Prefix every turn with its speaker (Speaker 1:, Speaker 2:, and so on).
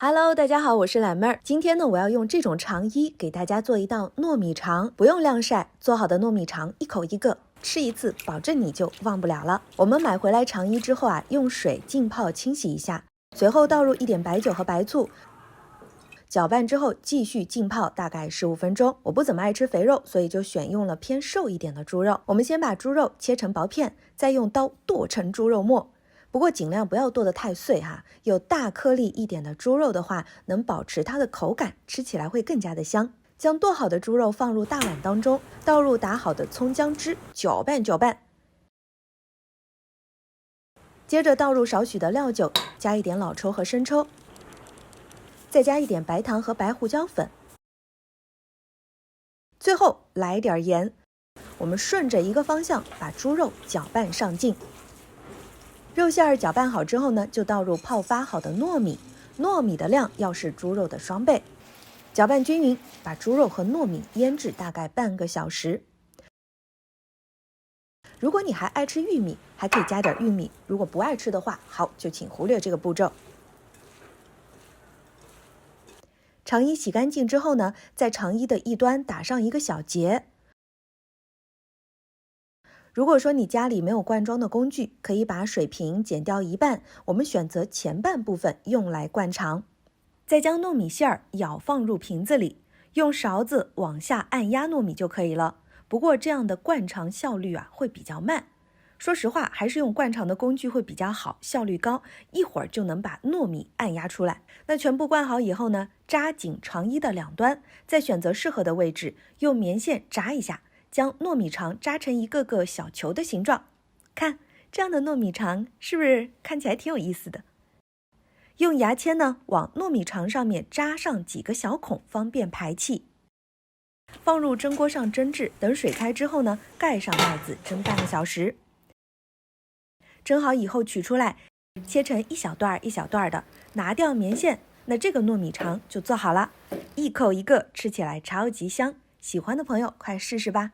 Speaker 1: Hello，大家好，我是懒妹儿。今天呢，我要用这种肠衣给大家做一道糯米肠，不用晾晒，做好的糯米肠一口一个，吃一次保证你就忘不了了。我们买回来肠衣之后啊，用水浸泡清洗一下，随后倒入一点白酒和白醋，搅拌之后继续浸泡大概15分钟。我不怎么爱吃肥肉，所以就选用了偏瘦一点的猪肉。我们先把猪肉切成薄片，再用刀剁成猪肉末。不过尽量不要剁得太碎哈，有大颗粒一点的猪肉的话，能保持它的口感，吃起来会更加的香。将剁好的猪肉放入大碗当中，倒入打好的葱姜汁，搅拌搅拌。接着倒入少许的料酒，加一点老抽和生抽，再加一点白糖和白胡椒粉，最后来一点盐。我们顺着一个方向把猪肉搅拌上劲。肉馅儿搅拌好之后呢，就倒入泡发好的糯米，糯米的量要是猪肉的双倍。搅拌均匀，把猪肉和糯米腌制大概半个小时。如果你还爱吃玉米，还可以加点玉米；如果不爱吃的话，好，就请忽略这个步骤。肠衣洗干净之后呢，在肠衣的一端打上一个小结。如果说你家里没有灌装的工具，可以把水瓶剪掉一半，我们选择前半部分用来灌肠。再将糯米馅儿舀放入瓶子里，用勺子往下按压糯米就可以了。不过这样的灌肠效率会比较慢。说实话，还是用灌肠的工具会比较好，效率高，一会儿就能把糯米按压出来。那全部灌好以后呢，扎紧肠衣的两端，再选择适合的位置，用棉线扎一下，将糯米肠扎成一个个小球的形状。看，这样的糯米肠是不是看起来挺有意思的？用牙签呢，往糯米肠上面扎上几个小孔，方便排气。放入蒸锅上蒸制，等水开之后呢，盖上盖子蒸半个小时。蒸好以后取出来，切成一小段一小段的，拿掉棉线，那这个糯米肠就做好了，一口一个，吃起来超级香。喜欢的朋友快试试吧。